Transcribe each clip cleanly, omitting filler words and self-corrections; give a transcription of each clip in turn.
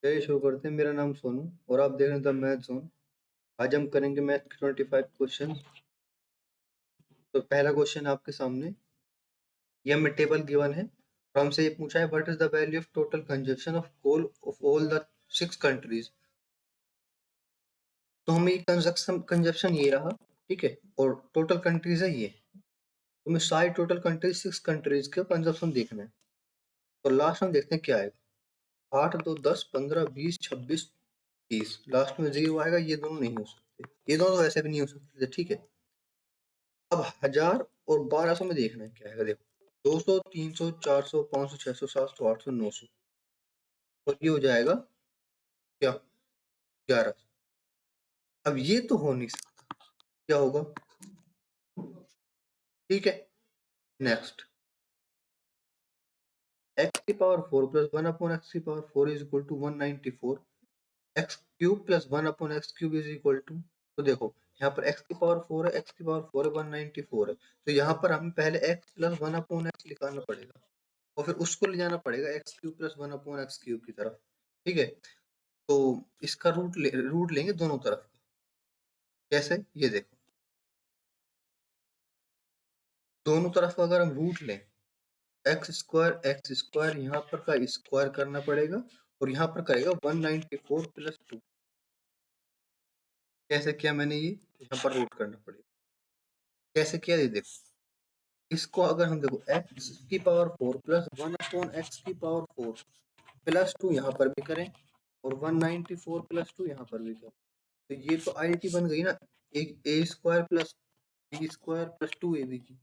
चलिए शुरू करते हैं। मेरा नाम सोनू और आप देख रहे हैं द मैथ जोन। आज हम करेंगे मैथ के 25 क्वेश्चन। तो पहला क्वेश्चन आपके सामने, ये हमें टेबल गिवन है और हमसे ये पूछा है what is the value of total consumption of coal of all the 6 countries. तो हमें कंजप्शन ये रहा, ठीक है, और टोटल कंट्रीज है ये। तो हमें सारी टोटल कंट्रीज 6 कंट्रीज का कंजप्शन देखना है। तो लास्ट हम देखते हैं क्या आएगा। 8, 2, 10, 15, 20, 26, 30। लास्ट में 0 आएगा। ये दोनों नहीं हो सकते, ये दोनों तो वैसे भी नहीं हो सकते, ठीक है। अब 1000 और 1200 में देखना है क्या है। देखो 200, 300, 400, 500, 600, 700, 800, 900 और ये हो जाएगा क्या 11। अब ये तो हो नहीं सकता, क्या होगा, ठीक है। नेक्स्ट, x की पावर 4 प्लस 1 अपॉन x की power 4 is equal to 194। x cube plus 1 upon x cube is equal to, तो देखो यहाँ पर x की पावर 4 है, x की पावर 4 है, 194 है। तो यहाँ पर हमें पहले x प्लस 1 अपॉन x लिखाना पड़ेगा और फिर उसको ले जाना पड़ेगा x cube plus 1 upon x cube की तरफ, ठीक है। तो इसका रूट लेंगे दोनों तरफ का। कैसे, ये देखो, दोनों तरफ का अगर हम रूट लें, एक्स स्क्वायर यहाँ पर का स्क्वायर करना पड़ेगा और यहाँ पर करेगा 194 प्लस 2। कैसे किया मैंने, ये यहाँ पर रूट करना पड़ेगा। कैसे किया, ये देखो, इसको अगर हम देखो एक्स की पावर 4 प्लस 1 अपॉन एक्स की पावर 4 प्लस 2 यहाँ पर भी करें और 194 प्लस 2 यहाँ पर भी करें, तो ये तो आईडेंटिटी बन गई ना, एक a square plus b square plus 2ab की।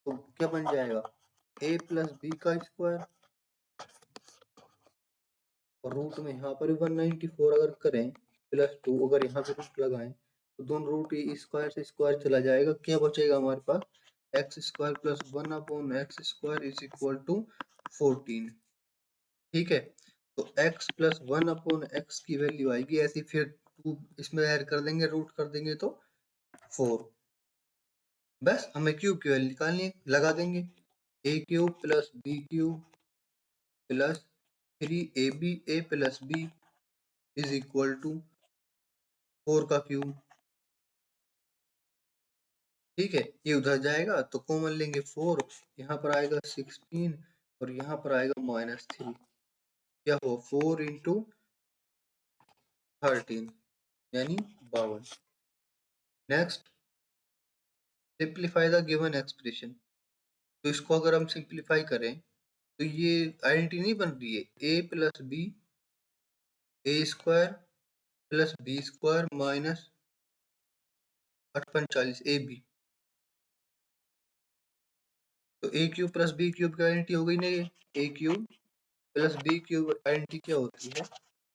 तो क्या बन जाएगा, a प्लस बी का स्क्वायर और रूट में यहाँ पर 194 अगर करें प्लस 2, अगर यहाँ पे रूट लगाएं तो दोनों रूट स्क्वायर से स्क्वायर चला जाएगा। क्या बचेगा हमारे पास, x square plus 1 upon x square is equal to 14, ठीक है। तो x प्लस 1 अपॉन एक्स की वैल्यू आएगी ऐसी, फिर 2 इसमें ऐड कर देंगे, रूट कर देंगे तो 4। बस हमें क्यूब की वैल्यू निकालनी है, लगा देंगे a cube plus b cube plus 3ab a plus b is equal to 4 का क्यूब, ठीक है। ये उधर जाएगा तो कॉमन लेंगे 4, यहाँ पर आएगा 16 और यहाँ पर आएगा -3। क्या हो, 4 इंटू 13 यानी 52। Next, simplify the given expression. तो इसको अगर हम सिंप्लीफाई करें तो ये आइडेंटिटी नहीं बन रही है, a plus b a square plus b square minus 845 a b. तो a cube plus b cube की आइडेंटिटी हो गई ना, ये a cube plus b cube identity क्या होती है,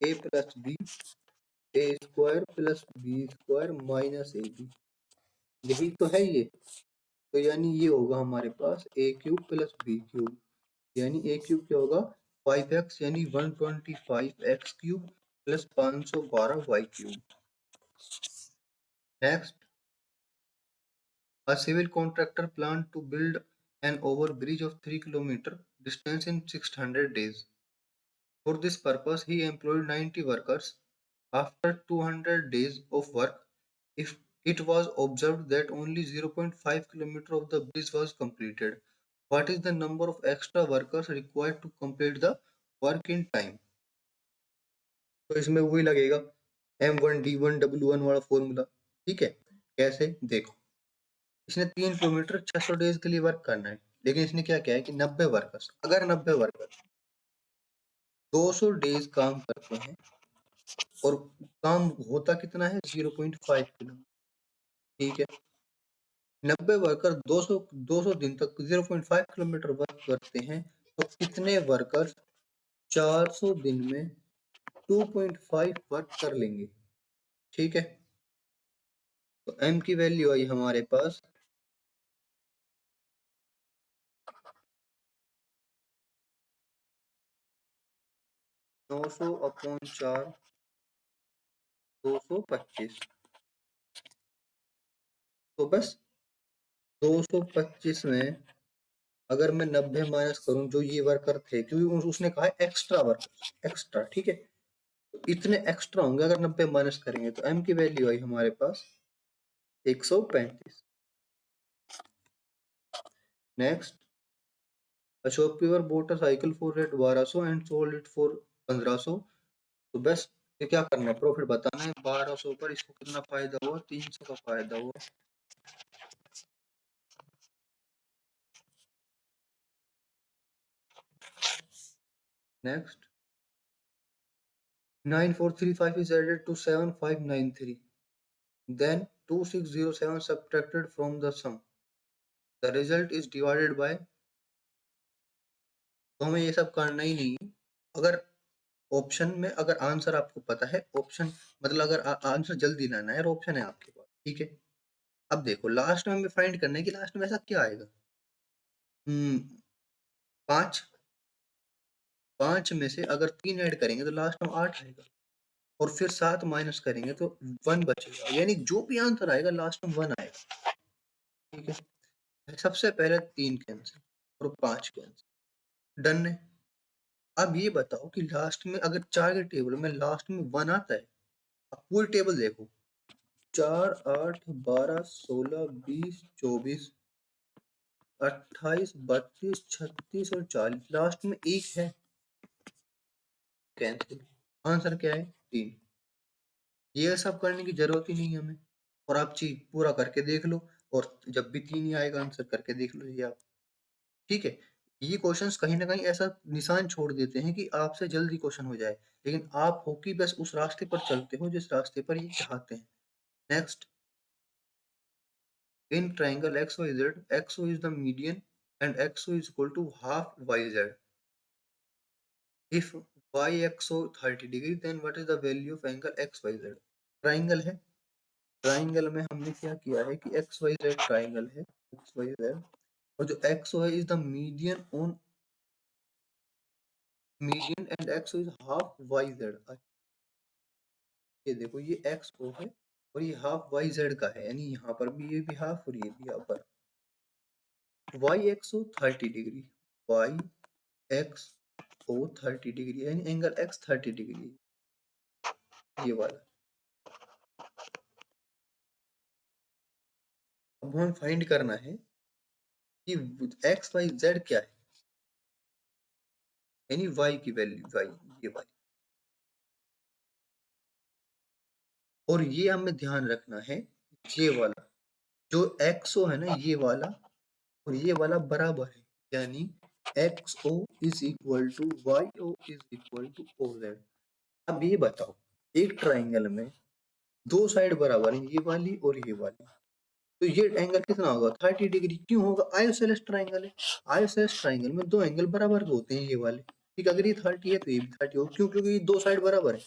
a plus b a square plus b square minus a b. यही तो है ये। तो यानी ये होगा हमारे पास a cube plus b cube, यानी ए क्यूब क्या होगा 5x यानी 125 x cube plus 512 y cube. Next, a civil contractor planned to build an overbridge of 3 km distance in 600 days. For this purpose, he employed 90 workers. After 200 days of work, if it was observed that only 0.5 km of the bridge was completed, what is the number of extra workers required to complete the work in time? तो इसमें वही लगेगा M1D1W1 वाला formula, ठीक है। कैसे, देखो, इसने 3 किलोमीटर 600 डेज के लिए वर्क करना है, लेकिन इसने क्या किया है कि 90 वर्कर्स, अगर 90 वर्कर 200 डेज काम करते हैं और काम होता कितना है 0.5 किलोमीटर, ठीक है। 90 वर्कर 200 दिन तक 0.5 किलोमीटर वर्क करते हैं, तो कितने वर्कर 400 दिन में 2.5 वर्क कर लेंगे, ठीक है। तो m की वैल्यू आई हमारे पास 900 अपॉन 4 225। तो बस 225 में अगर मैं 90 माइनस करूं, जो ये वर्कर थे, क्योंकि उसने कहा एक्स्ट्रा वर्कर एक्स्ट्रा, ठीक है। तो इतने एक्स्ट्रा होंगे अगर 90 माइनस करेंगे, तो m की वैल्यू आई हमारे पास 135। नेक्स्ट, अशोक पीवर boat a cycle for rate 1200 and sold it for 1500। तो बस ये क्या करना है, प्रॉफिट बताना है। 1200 पर इसको कितना फायदा हुआ, 300 का फायदा हुआ। Next, 9435 is added to 7593, then 2607 subtracted from the sum, the result is divided by। तो हमें ये सब करना ही नहीं है। अगर ऑप्शन में अगर आंसर आपको पता है, ऑप्शन मतलब अगर आंसर जल्दी लाना है और ऑप्शन है आपके पास, ठीक है। अब देखो लास्ट में हमें फाइंड करना है कि लास्ट में ऐसा क्या आएगा। 5, 5 में से अगर 3 ऐड करेंगे तो लास्ट में 8 आएगा, और फिर 7 माइनस करेंगे तो 1 बचेगा, यानी जो भी आंसर आएगा लास्ट में 1 आएगा, ठीक है। सबसे पहले 3 कैंसिल और 5 कैंसिल, डन है। अब ये बताओ कि लास्ट में अगर 4 के टेबल में लास्ट में 1 आता है, अब पूरी टेबल देखो, 4, 8, 12, 16, 20, 24, 28, 32, 36 और 40, लास्ट में 1 है, कैंसिल। आंसर क्या है, 3। ये सब करने की जरूरत ही नहीं है हमें, और आप चीज पूरा करके देख लो, और जब भी 3 ही आएगा आंसर करके देख लो ये आप, ठीक है। ये क्वेश्चंस कहीं ना कहीं ऐसा निशान छोड़ देते हैं कि आपसे जल्दी क्वेश्चन हो जाए, लेकिन आप हो कि बस उस रास्ते पर चलते हो जिस रास्ते पर ये चाहते हैं। Next, in triangle X Y Z, X O is the median and X O is equal to half Y Z. If Y X O 30 degree, then what is the value of angle X Y Z. Triangle है, triangle में हमने क्या किया है कि X Y Z triangle है, X Y Z, और जो एक्स ओ है is the median on median and X O is half Y Z. ये देखो ये एक्स ओ है और ये हाफ वाई जेड का है, यानी यहाँ पर भी ये भी हाफ और ये भी यहाँ पर। Y X O 30 degree, Y X O 30 degree, यानी एंगल एक्स 30 डिग्री, ये वाला। अब हमें फाइंड करना है कि एक्स वाई जेड क्या है, यानी वाई की वैल्यू, वाई, ये वाली। और ये हमें ध्यान रखना है, ये वाला जो एक्स ओ है ना, ये वाला और ये वाला बराबर है, यानी X O is equal to Y O is equal to O Z. अब ये बताओ, एक ट्राइंगल में दो साइड बराबर है, ये वाली और ये वाली, तो ये एंगल कितना होगा, 30 डिग्री। क्यों होगा, आइसोसेलेस ट्राइंगल है। आइसोसेलेस ट्राइंगल में दो एंगल बराबर होते हैं, ये वाले, ठीक है। अगर ये 30 है तो ये भी 30 होगा, क्यों, क्योंकि ये दो साइड बराबर है,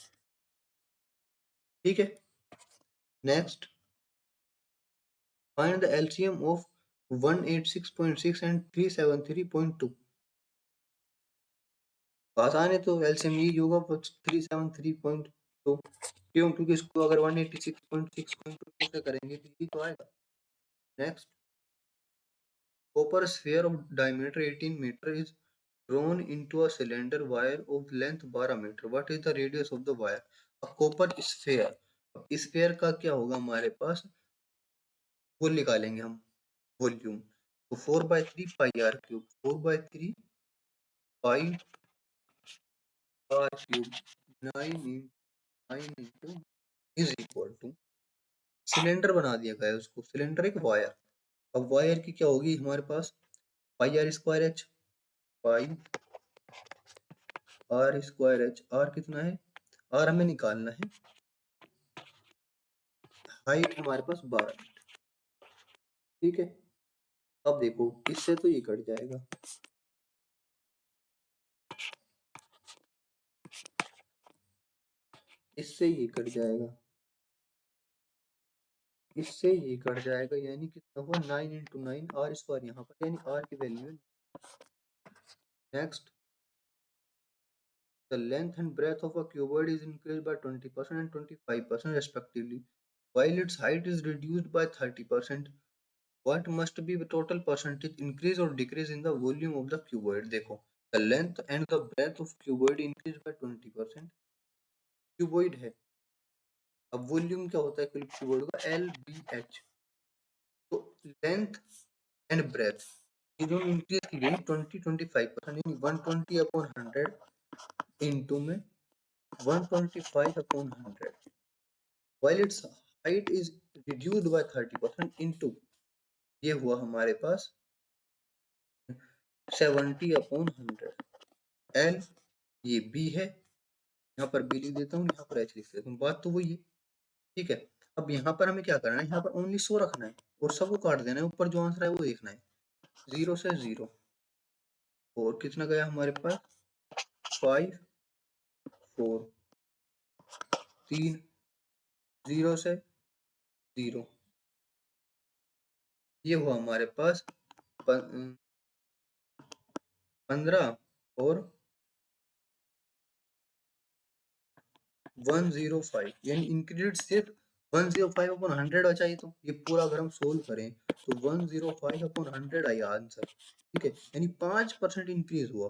ठीक है। Next, find the LCM of 186.6 and 373.2। आसान है, तो एलसीएम यही होगा 373.2। क्यों, क्योंकि इसको अगर 186.6 से करेंगे तो यही तो आएगा। Next, copper sphere of diameter 18 meter is drawn into a cylinder wire of length 12 meter. What is the radius of the wire? A copper sphere, sphere का क्या होगा हमारे पास, वो निकालेंगे हम, वॉल्यूम। तो 4/3 pi r cube, 4/3 pi r cube, 9 into is equal to, cylinder बना दिया गया है उसको, सिलेंडर एक वायर। अब वायर की क्या होगी हमारे पास, pi r square h, pi r square h. R कितना है, आर हमें निकालना है, हाइट हमारे पास 12, ठीक है। अब देखो इससे तो ये कट जाएगा, इससे ये कट जाएगा, इससे ये कट जाएगा, यानी कितना हुआ 9 इंटू 9 आर स्क्वायर यहाँ पर, यानी आर की वैल्यू है। Next, the length and breadth of a cuboid is increased by 20% and 25% respectively, while its height is reduced by 30%. What must be the total percentage increase or decrease in the volume of the cuboid? देखो, the length and the breadth of cuboid increased by 20%, cuboid है। अब volume क्या होता है cuboid का, LBH। तो length and breadth ये दोनों इंक्रीज की गई 20-25%, यानी 120/100 इंटू में 125/100, while its height is reduced by 30% into, ये हुआ हमारे पास 70/100। एल ये बी है, यहाँ पर बी लिख देता हूँ, यहाँ पर एच लिख देता हूँ, बात तो वही है। ठीक है, अब यहाँ पर हमें क्या करना है, यहाँ पर ओनली 100 रखना है और सबको काट देना है, ऊपर जो आंसर है वो देखना है। 0 से 0 और कितना गया हमारे पास 5 4, 3 0 से 0, ये हुआ हमारे पास 15 और 105, यानी इंक्रीज सिर्फ 105/100 बचा। ये तो ये पूरा अगर हम सोल्व करें तो 105/100 आया आंसर। ठीक है, यानी 5% इंक्रीज हुआ।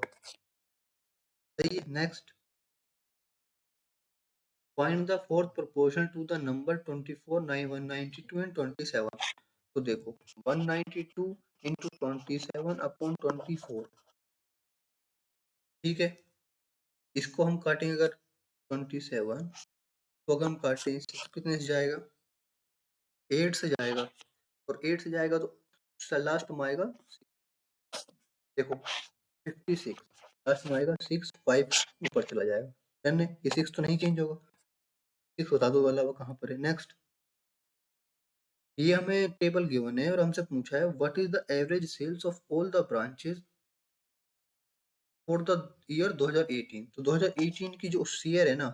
सही है। Next, find the fourth proportion to the number 24, 9, 192 and 27। तो देखो 192 इंटू 27/24, ठीक है, इसको हम काटेंगे अगर 27 तो अगर हम काटें इसको कितने से जाएगा, 8 से जाएगा, और 8 से जाएगा तो लास्ट में आएगा, देखो 56, लास्ट में आएगा 6, 5 ऊपर चला जाएगा। डन है, ये 6 तो नहीं चेंज होगा, 6 बता दो वाला वो कहाँ पर है। नेक्स्ट, ये हमें टेबल गिवन है और हमसे पूछा है what is the average sales of all the branches for the year 2018। तो 2018 की जो शेयर है ना,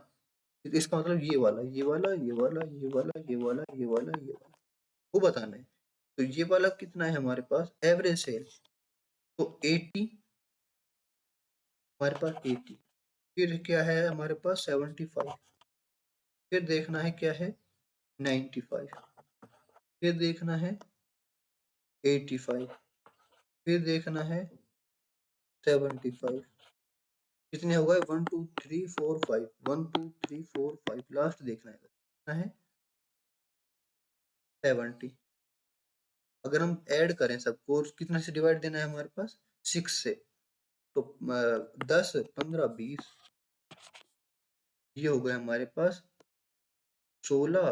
इसका मतलब ये वाला, ये वाला, ये वाला, ये वाला, ये वाला, ये वाला, ये वाला, वो बताना है। तो ये वाला कितना है हमारे पास एवरेज सेल, तो 80 हमारे पास 80, फिर क्या है हमारे पास 75, फिर देखना है क्या है 95, फिर देखना है 85, फिर देखना है 75, कितने हो गए 1 2 3 4 5, 1 2 3 4 5, लास्ट देखना है कितना है 70। अगर हम ऐड करें सबको, कितना से डिवाइड देना है हमारे पास 6 से, तो 10 15 20, ये हो गए हमारे पास 16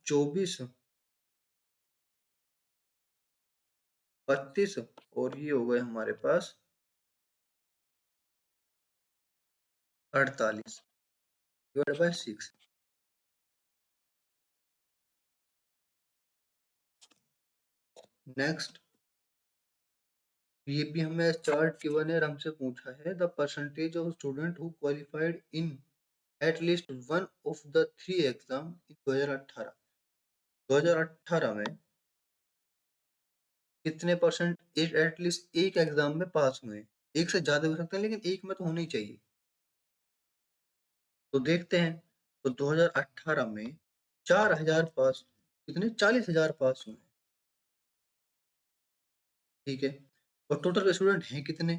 24 32, और ये हो गए हमारे पास 48 डिवाइड बाय 6। नेक्स्ट, ये भी हमें चार्ट गिवन है और हमसे पूछा है the percentage of student who qualified in at least one of the 3 exam in 2018। 2018 में कितने परसेंट एटलीस्ट एक एग्जाम में पास हुए, एक से ज्यादा हो सकते हैं लेकिन एक में तो होना ही चाहिए। तो देखते हैं, तो 2018 में 4000 पास, कितने 40,000 पास हुए, ठीक है, और टोटल स्टूडेंट हैं कितने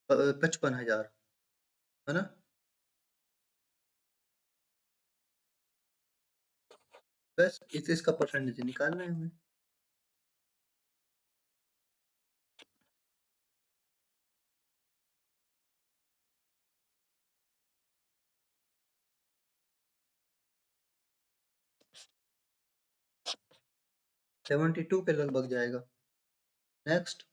55,000, है ना। बस इसका परसेंटेज निकालना है हमें। 72 के लगभग जाएगा। नेक्स्ट,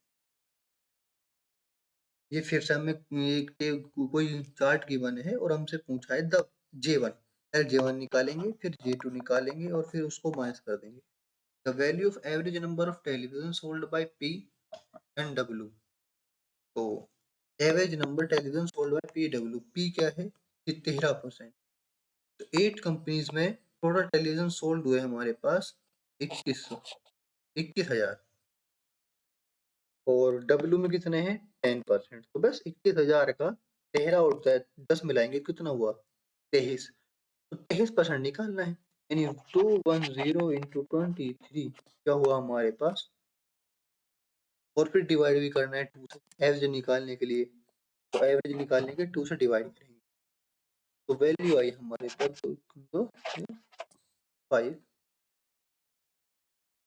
ये फिर से हमें कोई चार्ट गिवन है और हमसे पूछा है द J1, J1 निकालेंगे, फिर J2 निकालेंगे और फिर उसको माइनस कर देंगे। The value of average number of television sold by P and W। तो average number television sold by PW, P क्या है कि 13%। तो 8 कंपनीज में टोटल टेलीविजन सोल्ड हुए हमारे पास 21,000, और W में कितने हैं 10%। तो बस 21,000 का 13 और 10 मिलाएंगे कितना हुआ 23, तो 23% निकालना है, यानी 210 इंटू 23 क्या हुआ हमारे पास, और फिर डिवाइड भी करना है 2 से एवरेज निकालने के लिए। तो एवरेज निकालने के 2 से डिवाइड करेंगे, तो वैल्यू आई हमारे पास तो 5,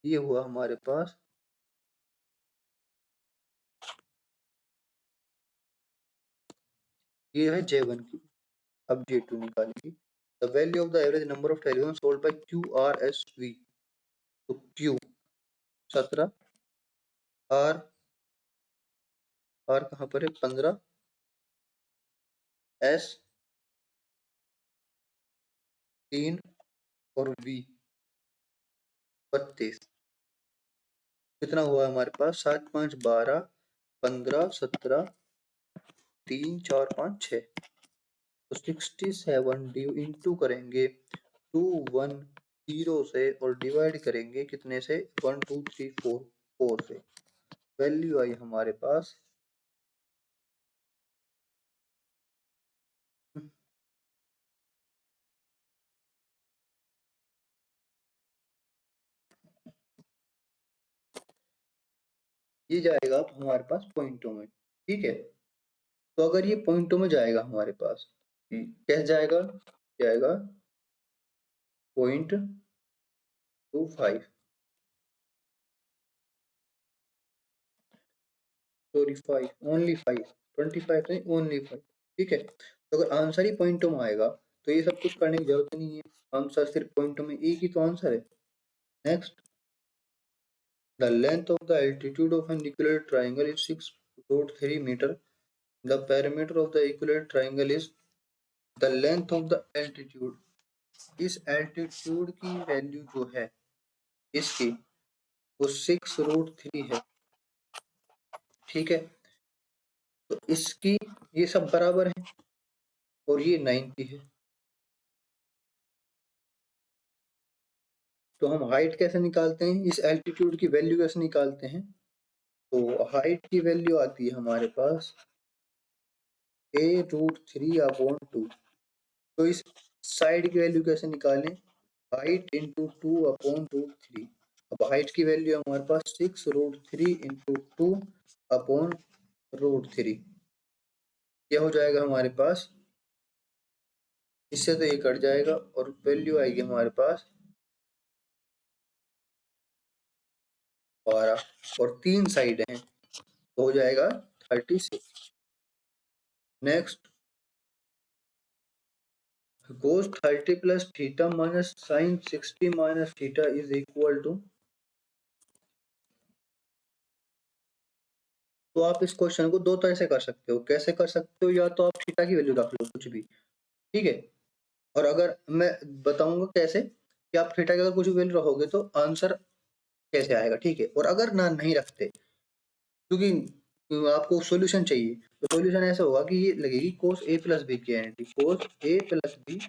ये हुआ हमारे पास, ये है J1 की। अब J2 निकालेंगे, the value of the average number of telephone sold by QRSV, तो Q 17, R कहाँ पर है 15, S 3 और V 32। कितना हुआ हमारे पास 7 5 12 15 17 3 4 5 6, तो 67 इंटू करेंगे 210 से और डिवाइड करेंगे कितने से 1 2 3 4 से, वैल्यू आई हमारे पास ये जाएगा अब हमारे पास पॉइंटों में, ठीक है। तो अगर ये पॉइंटों में जाएगा हमारे पास, कैसे जाएगा, जाएगा 0.25, सॉरी 5, ओनली 5, 25 नहीं ओनली 5, ठीक है। तो अगर आंसर ही पॉइंटों में आएगा तो ये सब कुछ करने की जरूरत नहीं है, आंसर सिर्फ पॉइंटों में एक ही तो आंसर है। Next, the length of the altitude of an equilateral triangle is 6√3 metre, the perimeter of the equilateral triangle is, the length of the altitude, इस एल्टीट्यूड की वैल्यू जो है इसकी वो 6√3 है, ठीक है। तो इसकी ये सब बराबर है और ये 90 है, तो हम हाइट कैसे निकालते हैं, इस एल्टीट्यूड की वैल्यू कैसे निकालते हैं, तो हाइट की वैल्यू आती है हमारे पास a√3/2, तो इस साइड की वैल्यू कैसे निकालें, हाइट इंटू 2/√3, अब हाइट की वैल्यू हमारे पास 6√3 इंटू 2/√3, क्या हो जाएगा हमारे पास, इससे तो ये कट जाएगा और वैल्यू आएगी हमारे पास 12, और 3 साइड हैं तो हो जाएगा 36। Next, cos 30 plus theta minus sin 60 minus theta is equal to, तो आप इस क्वेश्चन को दो तरह से कर सकते हो, कैसे कर सकते हो, या तो आप थीटा की वैल्यू रख लो कुछ भी, ठीक है। और अगर मैं बताऊंगा कैसे कि आप थीटा की अगर कुछ भी वैल्यू रखोगे तो आंसर कैसे आएगा, ठीक है। और अगर ना नहीं रखते, क्योंकि आपको सॉल्यूशन चाहिए, तो सॉल्यूशन ऐसा होगा कि ये लगेगी cos a प्लस बी की एंटी, cos a plus b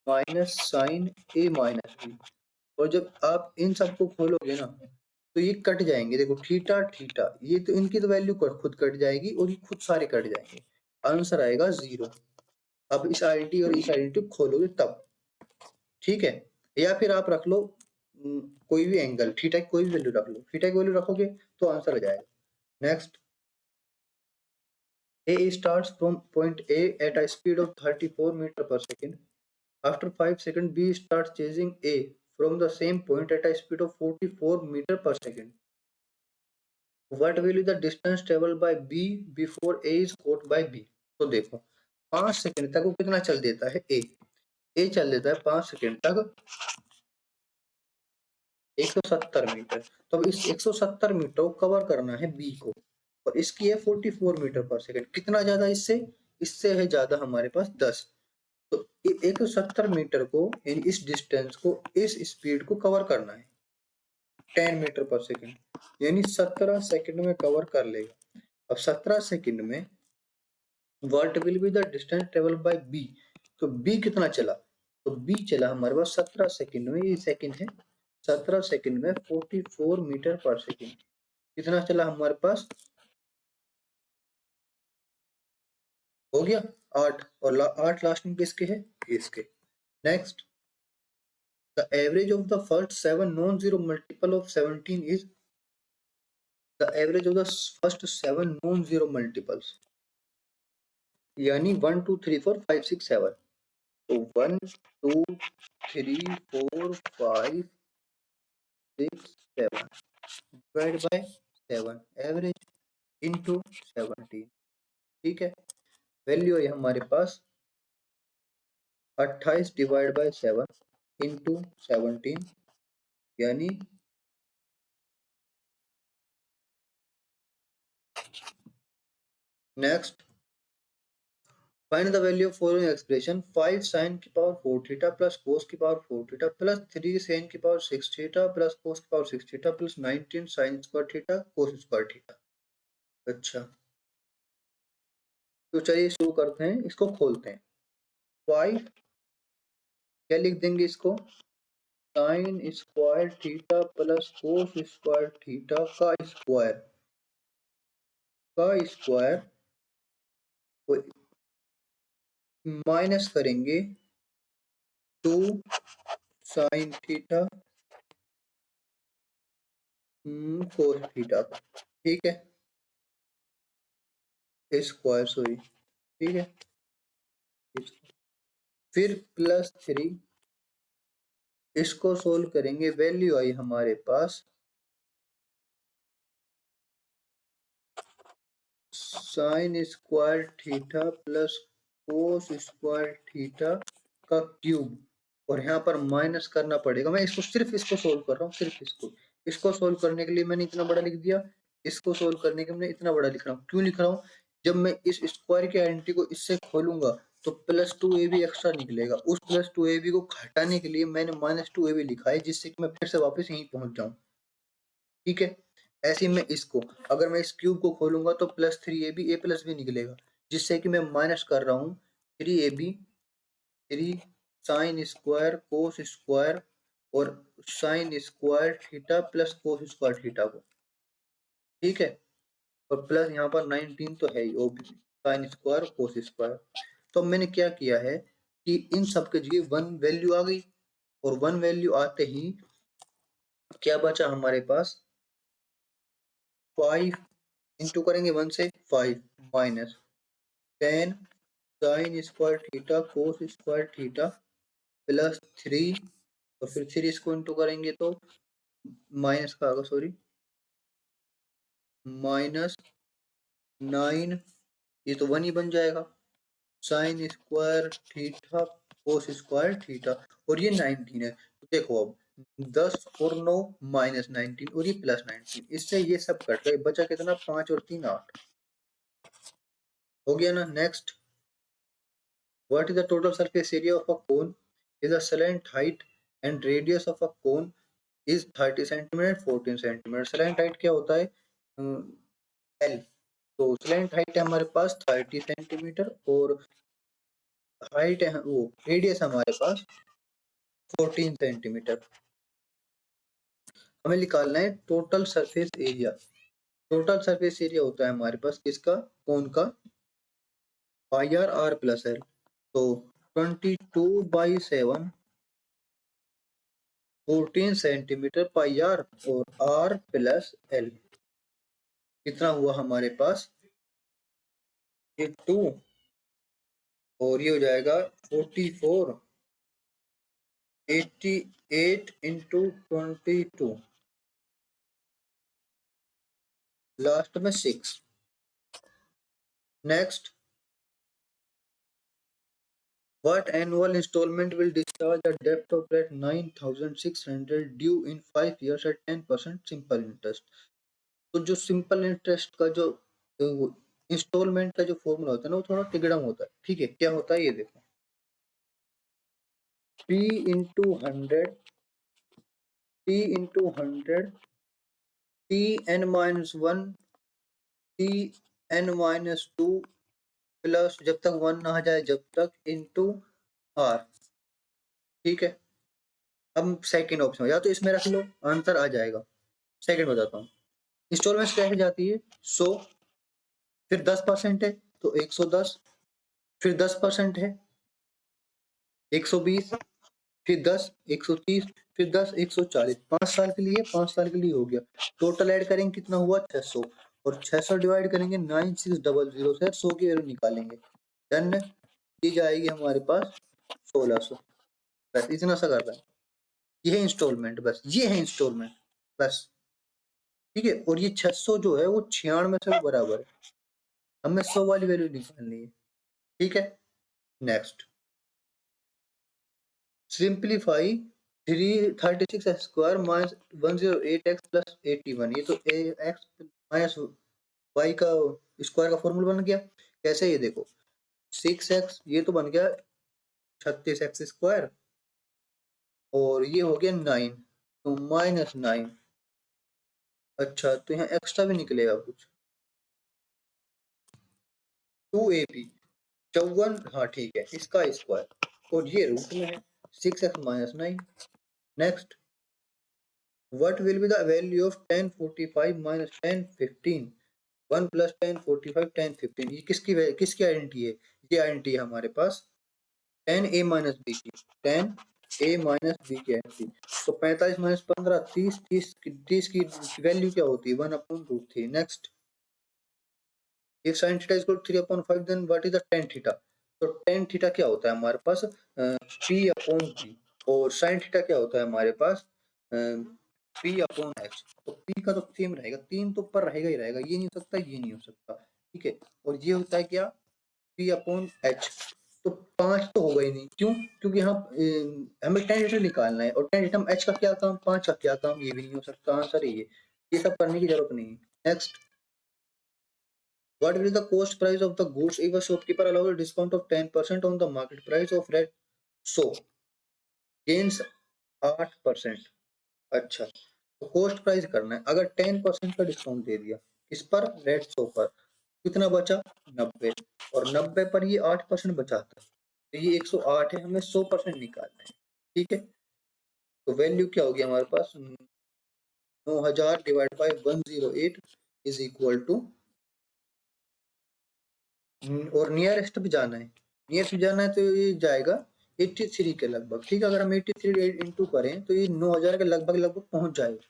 minus sine a minus b, और जब आप इन सबको खोलोगे ना तो ये कट जाएंगे, देखो थीटा थीटा, ये तो इनकी तो वैल्यू खुद कट जाएगी और ये खुद सारे कट जाएंगे, आंसर आएगा 0। अब इस आइडेंटिटी और इस आइडेंटिटी खोलोगे तब, ठीक है। या फिर आप रख लो कोई भी एंगल, थीटा की कोई भी वैल्यू रख लो, थीटा की वैल्यू रखोगे तो आंसर आ जाएगा। Next, A starts from point A at a speed of 34 meter per second. After 5 seconds, B starts chasing A from the same point at a speed of 44 meter per second. What will be the distance traveled by B before A is caught by B? तो देखो 5 second तक वो कितना चल देता है ए चल देता है 5 सेकंड तक 170 मीटर, तो अब इस 170 मीटर को कवर करना है बी को, और इसकी है 44 मीटर पर सेकंड, कितना ज्यादा इससे, इससे है ज्यादा हमारे पास 10, तो 170 मीटर को इस डिस्टेंस को इस स्पीड को कवर करना है 10 मीटर पर सेकंड, यानी 17 सेकंड में कवर कर लेगा। अब 17 सेकंड में what will be the distance travel by B, तो बी कितना चला, तो बी चला हमारे पास 17 सेकंड में, ये सेकंड है, 17 सेकंड में 44 मीटर पर सेकंड, कितना चला हमारे पास, हो गया 8, और 8 लास्ट में किसके है, इसके। Next, the average of the first 7 non zero multiple of 17 is, the average of the first 7 non zero multiples, यानी 1 2 3 4 5 6 7। तो 1 2 3 4 5 6 7 डिवाइड बाय 7 एवरेज इंटू 17। ठीक है, वैल्यू है हमारे पास 28 डिवाइड बाय 7 इंटू 17, यानी next find the value of following expression 5 sin की power 4 theta plus cos की power 4 theta plus 3 sin की पावर 6 थीटा प्लस cos की power 6 theta plus 19 sin square theta cos square theta. अच्छा, तो चलिए शुरू करते हैं, इसको खोलते हैं। 5 क्या लिख देंगे इसको, sign square theta plus cos square theta का स्क्वायर माइनस करेंगे 2 साइन थीटा कोस थीटा का। ठीक है, स्क्वायर सॉरी, ठीक है, फिर प्लस 3, इसको सोल्व करेंगे, वैल्यू आई हमारे पास sine square theta plus cos square theta का क्यूब, और यहाँ पर माइनस करना पड़ेगा। मैं सिर्फ इसको सोल्व कर रहा हूँ, सिर्फ इसको सोल्व करने के लिए मैंने इतना बड़ा लिख दिया, इसको सोल्व करने के लिए मैंने इतना बड़ा लिख रहा हूँ। क्यों लिख रहा हूँ, जब मैं इस स्क्वायर की आइडेंटिटी को इससे खोलूंगा तो प्लस 2ab एक्स्ट्रा निकलेगा, उस प्लस 2ab को हटाने के लिए मैंने माइनस 2ab लिखा है, जिससे कि मैं फिर से वापस यहीं पहुंच जाऊं। ठीक है, ऐसे में इसको अगर मैं इस क्यूब को खोलूंगा तो plus 3ab a plus b निकलेगा, जिससे कि मैं माइनस कर रहा हूँ 3ab 3 sine square cos square और sine square theta plus cos square theta को। ठीक है, और प्लस यहाँ पर 19 तो है ही, OBC sine square cos square. तो मैंने क्या किया है कि इन सब के जगह 1 वैल्यू आ गई, और 1 वैल्यू आते ही क्या बचा हमारे पास, 5 इंटू करेंगे 1 से 5 minus 10 sign square theta cos square theta plus 3, और फिर 3 इसको इंटू करेंगे तो माइनस का आएगा, सॉरी माइनस 9, ये तो 1 ही बन जाएगा, sign square theta cos square theta, और ये 19 है। तो देखो अब 10 और 9 माइनस 19 और ये प्लस 19, इससे ये सब कट गए, बचा कितना, 5 और 3 8, हो गया ना। Next, what is the total surface area of a cone is the slant height and radius of a cone is 30 centimeter 14 centimeter। slant height क्या होता है, L, तो slant height है हमारे पास 30 सेंटीमीटर, और हाइट है वो रेडियस हमारे पास 14 सेंटीमीटर। हमें निकालना है total surface area. Total surface area होता है हमारे पास किसका, कोन का, पाई आर आर प्लस एल। तो 22/7 14 सेंटीमीटर पाई आर और आर प्लस एल, कितना हुआ हमारे पास, ये 2, और ये हो जाएगा 44 88 इंटू 22, लास्ट में 6। Next, what annual installment will discharge the debt of debt 9600 due in 5 years at 10% simple interest। तो जो सिंपल इंटरेस्ट का जो इंस्टॉलमेंट का जो फॉर्मूला होता है ना, वो थोड़ा टिगड़म होता है। ठीक है, क्या होता है ये देखो, P into 100 T into 100 Tn-1 Tn-2 plus जब तक 1 ना आ जाए जब तक इंटू R। ठीक है, अब सेकंड ऑप्शन, या तो इसमें रख लो आंसर आ जाएगा। सेकंड बताता हूँ, इंस्टॉलमेंट कैसे जाती है, 100 फिर 10% है तो 110, फिर 10% है 120, फिर 10 130, फिर 10 140, 5 साल के लिए, 5 साल के लिए हो गया। टोटल ऐड करेंगे कितना हुआ, 600, और 600 डिवाइड करेंगे 9600 से 100 की वैल्यू निकालेंगे, डन, ये जाएगी हमारे पास 1600। बस इतना सा कर रहा है, ये है इंस्टॉलमेंट, बस ये है इंस्टॉलमेंट बस। ठीक है, और ये 600 जो है वो 96 से बराबर है, हमें 100 वाली वैल्यू निकालनी है। ठीक है, next simplify 336 square minus 108x plus 81, ये तो एक्स माइनस वाई का स्क्वायर का फॉर्मूला बन गया। कैसे, ये देखो 6x ये तो बन गया 36x स्क्वायर, और ये हो गया 9, तो -9। अच्छा, तो यहाँ एक्स्ट्रा भी निकलेगा कुछ, 2ab 54, हाँ ठीक है, इसका स्क्वायर, और ये रूट में है 6x-9। Next, what will be the value of 1045 minus 1015, 1 plus 1045 1015, ये किसकी आइडेंटिटी है? ये आइडेंटिटी है हमारे पास 10a माइनस बी की, 10a माइनस बी की आइडेंटिटी। तो 45 माइनस 15 30, 30 की वैल्यू क्या होती है? 1/√3। Next, if sin theta is equal to 3/5, then what is the tan theta? तो tan थीटा क्या होता है हमारे पास? P/G, और sin थीटा क्या होता है हमारे पास? P/H। तो P का तो सेम रहेगा, 3 तो ऊपर रहेगा ही रहेगा, ये नहीं हो सकता, ये नहीं हो सकता। ठीक है, और ये होता है क्या? P/H। तो 5 तो होगा ही नहीं, क्यों? क्योंकि यहाँ हमें tan थीटा निकालना है, और tan थीटा में H का क्या काम, 5 का क्या काम, ये भी नहीं हो सकता। आंसर ये सब करने की जरूरत नहीं है। Next, what will be the cost price of the goods if a shopkeeper allows a discount of 10% on the market price of red soap? Gains 8%। अच्छा, तो कॉस्ट प्राइस करना है, अगर 10% का डिस्काउंट दे दिया इस पर, रेड सोप पर, कितना बचा? 90, और 90 पर ये 8% बचाता है, तो ये 108 है, हमें 100% निकालना है। ठीक है, तो वैल्यू क्या होगी हमारे पास? 9000 divide by 108 is equal to, और नियरेस्ट भी जाना है, नियरेस्ट जाना है, तो ये जाएगा 83 के लगभग। ठीक है, अगर हम 83 इंटू करें तो ये 9000 के लगभग लगभग पहुंच जाएगा।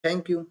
Thank you.